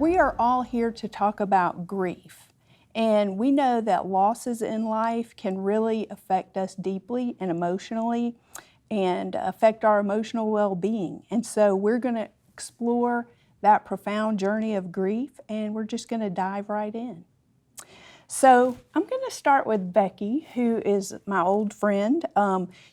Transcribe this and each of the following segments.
We are all here to talk about grief. And we know that losses in life can really affect us deeply and emotionally and affect our emotional well-being. And so we're going to explore that profound journey of grief, and we're just going to dive right in. So I'm going to start with Becky, who is my old friend.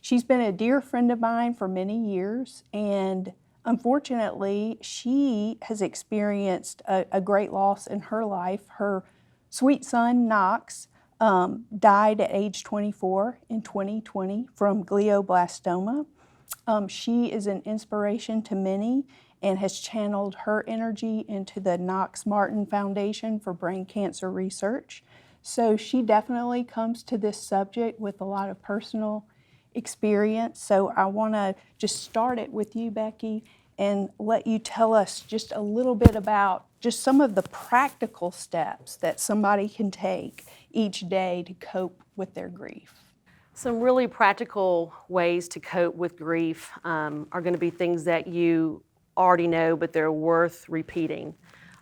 She's been a dear friend of mine for many years, and unfortunately, she has experienced a great loss in her life. Her sweet son, Knox, died at age 24 in 2020 from glioblastoma. She is an inspiration to many and has channeled her energy into the Knox Martin Foundation for Brain Cancer Research. So she definitely comes to this subject with a lot of personal experience. So I want to just start it with you, Becky, and let you tell us just a little bit about just some of the practical steps that somebody can take each day to cope with their grief. Some really practical ways to cope with grief are going to be things that you already know, but they're worth repeating.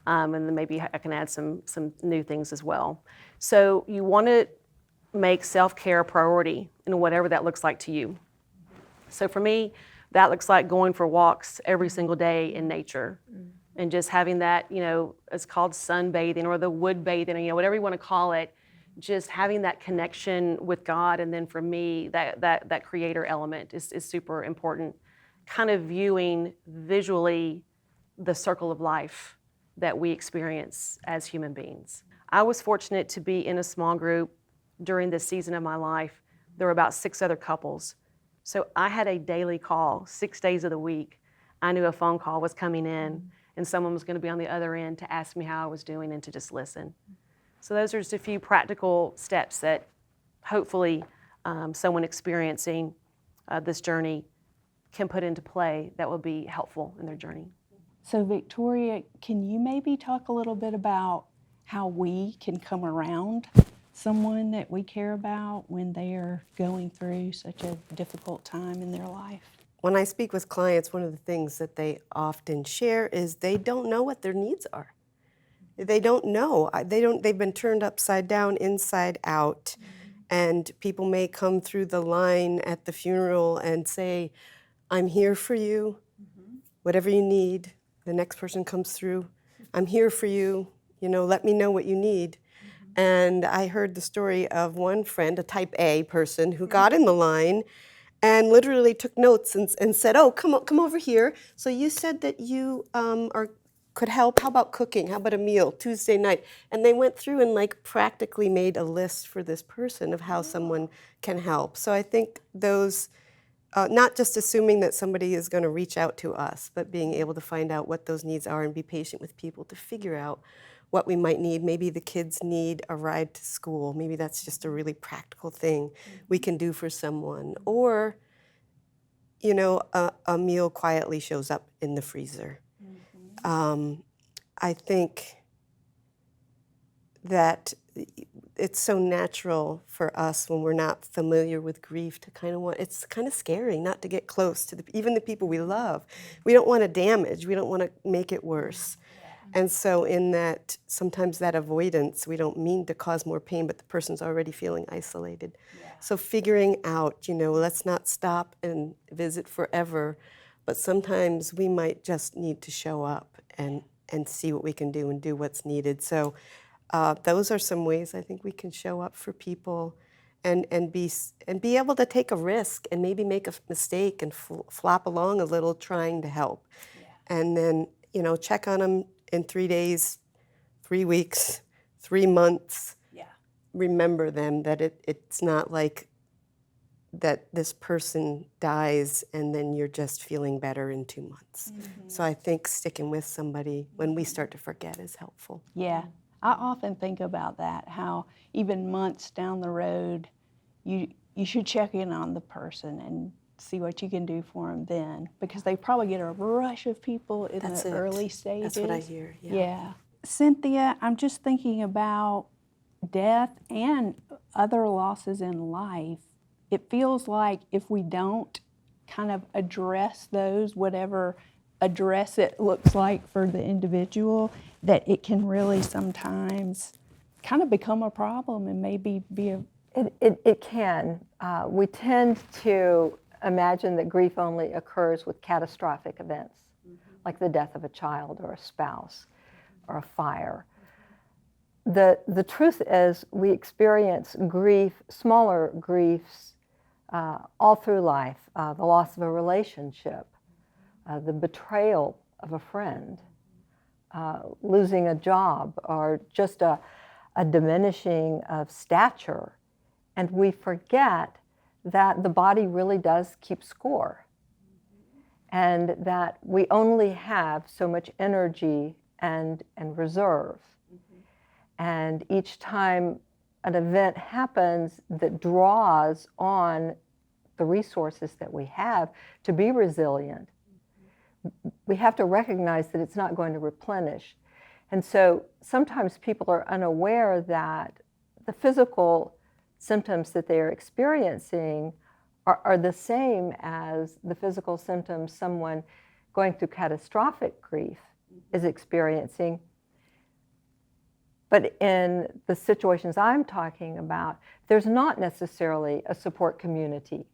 And then maybe I can add some new things as well. So you want to make self-care a priority in whatever that looks like to you. So for me, that looks like going for walks every single day in nature and just having that, it's called sunbathing or the wood bathing, whatever you want to call it, just having that connection with God. And then for me, that creator element is super important. Kind of viewing visually the circle of life that we experience as human beings. I was fortunate to be in a small group during this season of my life. There were about 6 other couples. So I had a daily call, 6 days of the week. I knew a phone call was coming in and someone was going to be on the other end to ask me how I was doing and to just listen. So those are just a few practical steps that hopefully someone experiencing this journey can put into play that will be helpful in their journey. So Victoria, can you maybe talk a little bit about how we can come around someone that we care about when they are going through such a difficult time in their life? When I speak with clients, one of the things that they often share is they don't know what their needs are. They don't know. They've been turned upside down, inside out. And people may come through the line at the funeral and say, I'm here for you, whatever you need. The next person comes through, I'm here for you, let me know what you need. And I heard the story of one friend, a type A person, who got in the line and literally took notes and said, oh, come over here. So you said that you could help. How about cooking? How about a meal Tuesday night? And they went through and practically made a list for this person of how someone can help. So I think those, not just assuming that somebody is going to reach out to us, but being able to find out what those needs are and be patient with people to figure out what we might need. Maybe the kids need a ride to school. Maybe that's just a really practical thing we can do for someone. Or, a meal quietly shows up in the freezer. I think that it's so natural for us when we're not familiar with grief to it's kind of scary not to get close to even the people we love. We don't want to damage, we don't want to make it worse. And so in that, sometimes that avoidance, we don't mean to cause more pain, but the person's already feeling isolated. So figuring out, let's not stop and visit forever, but sometimes we might just need to show up and see what we can do and do what's needed. So those are some ways I think we can show up for people and be able to take a risk and maybe make a mistake and flop along a little trying to help. And then, check on them in 3 days, 3 weeks, 3 months. Remember them, that it's not like that this person dies and then you're just feeling better in 2 months. So I think sticking with somebody when we start to forget is helpful. Yeah, I often think about that, how even months down the road, you should check in on the person and see what you can do for them then, because they probably get a rush of people in the early stages. That's what I hear, Yeah. Cynthia, I'm just thinking about death and other losses in life. It feels like if we don't kind of address those, whatever address it looks like for the individual, that it can really sometimes kind of become a problem and maybe be a It can. We tend to imagine that grief only occurs with catastrophic events, like the death of a child or a spouse or a fire. The truth is we experience grief, smaller griefs, all through life. The loss of a relationship, the betrayal of a friend, losing a job, or just a diminishing of stature. And we forget that the body really does keep score, and that we only have so much energy and reserve. And each time an event happens that draws on the resources that we have to be resilient, we have to recognize that it's not going to replenish. And so sometimes people are unaware that the physical symptoms that they are experiencing are the same as the physical symptoms someone going through catastrophic grief is experiencing. But in the situations I'm talking about, there's not necessarily a support community.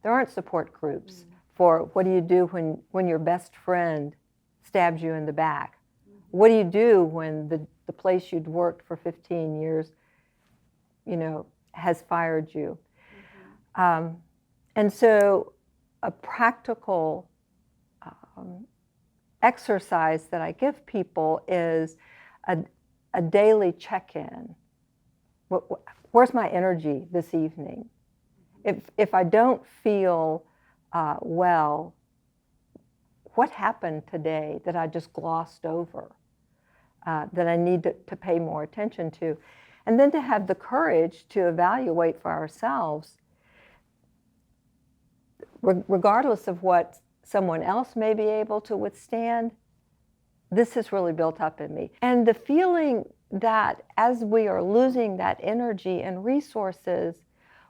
There aren't support groups for what do you do when your best friend stabs you in the back? What do you do when the place you'd worked for 15 years, has fired you? And so a practical exercise that I give people is a daily check-in. Where's my energy this evening? If I don't feel well, what happened today that I just glossed over, that I need to pay more attention to? And then to have the courage to evaluate for ourselves, regardless of what someone else may be able to withstand, this has really built up in me. And the feeling that as we are losing that energy and resources,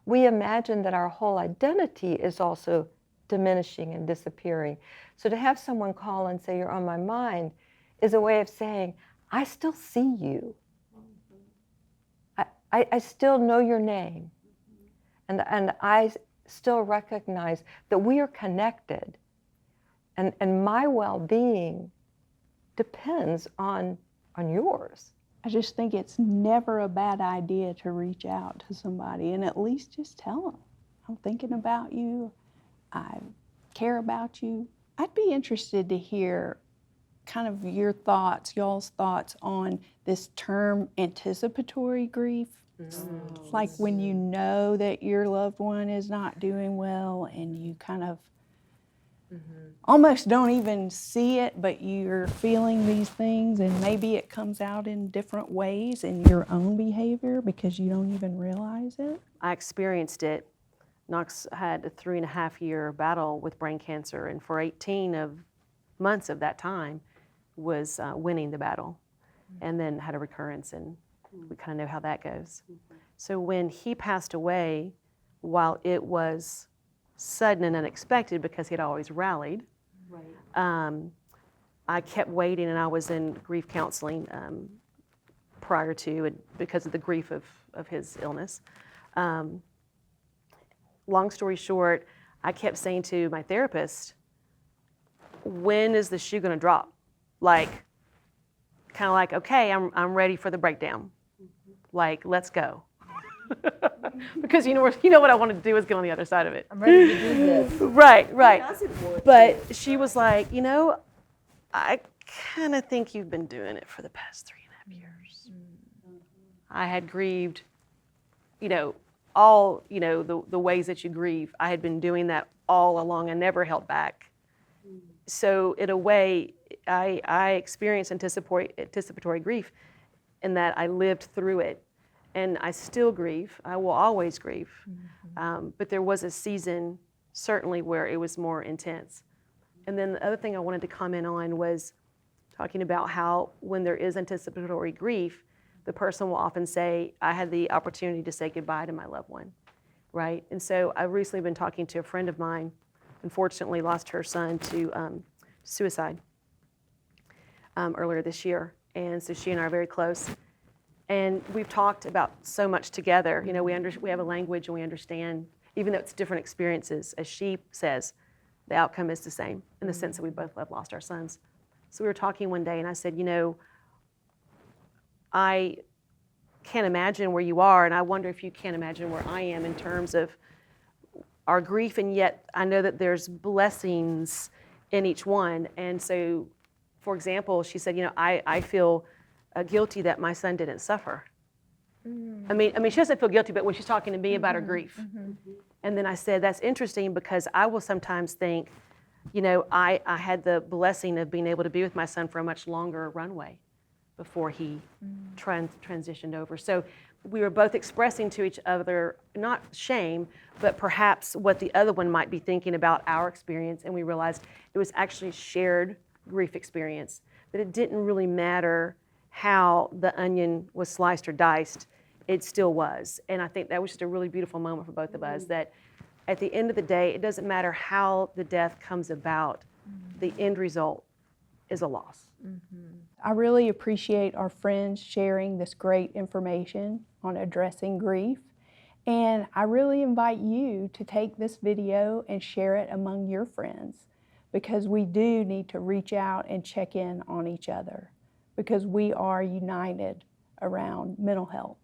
we imagine that our whole identity is also diminishing and disappearing. So to have someone call and say, "You're on my mind," is a way of saying, I still see you. I still know your name. And I still recognize that we are connected. And my well-being depends on yours. I just think it's never a bad idea to reach out to somebody and at least just tell them, I'm thinking about you, I care about you. I'd be interested to hear kind of your thoughts, y'all's thoughts on this term anticipatory grief. It's like when you know that your loved one is not doing well and you kind of almost don't even see it, but you're feeling these things, and maybe it comes out in different ways in your own behavior because you don't even realize it. I experienced it. Knox had a 3.5-year battle with brain cancer, and for 18 months of that time was winning the battle, and then had a recurrence, and we kind of know how that goes. So when he passed away, while it was sudden and unexpected because he'd always rallied, I kept waiting, and I was in grief counseling prior to, and because of the grief of his illness. Long story short, I kept saying to my therapist, when is the shoe going to drop? Like, kind of like, okay, I'm ready for the breakdown. Like, let's go. Because you know what I wanted to do is get on the other side of it. I'm ready to do this. Right. But she was like, I kind of think you've been doing it for the past 3.5 years. I had grieved, all, the ways that you grieve. I had been doing that all along. I never held back. So in a way, I experienced anticipatory grief in that I lived through it. And I still grieve. I will always grieve. But there was a season, certainly, where it was more intense. And then the other thing I wanted to comment on was talking about how when there is anticipatory grief, the person will often say, I had the opportunity to say goodbye to my loved one, right? And so I've recently been talking to a friend of mine, unfortunately lost her son to suicide earlier this year. And so she and I are very close. And we've talked about so much together. You know, we have a language and we understand, even though it's different experiences, as she says, the outcome is the same in the sense that we both have lost our sons. So we were talking one day and I said, you know, I can't imagine where you are, and I wonder if you can't imagine where I am in terms of our grief, and yet I know that there's blessings in each one. And so, for example, she said, you know, I feel guilty that my son didn't suffer. I mean, she doesn't feel guilty, but when she's talking to me about her grief. And then I said, that's interesting because I will sometimes think, you know, I had the blessing of being able to be with my son for a much longer runway before he transitioned over. So we were both expressing to each other, not shame, but perhaps what the other one might be thinking about our experience. And we realized it was actually shared grief experience, that it didn't really matter how the onion was sliced or diced, it still was. And I think that was just a really beautiful moment for both of us, that at the end of the day, it doesn't matter how the death comes about, the end result is a loss. I really appreciate our friends sharing this great information on addressing grief. And I really invite you to take this video and share it among your friends, because we do need to reach out and check in on each other, because we are united around mental health.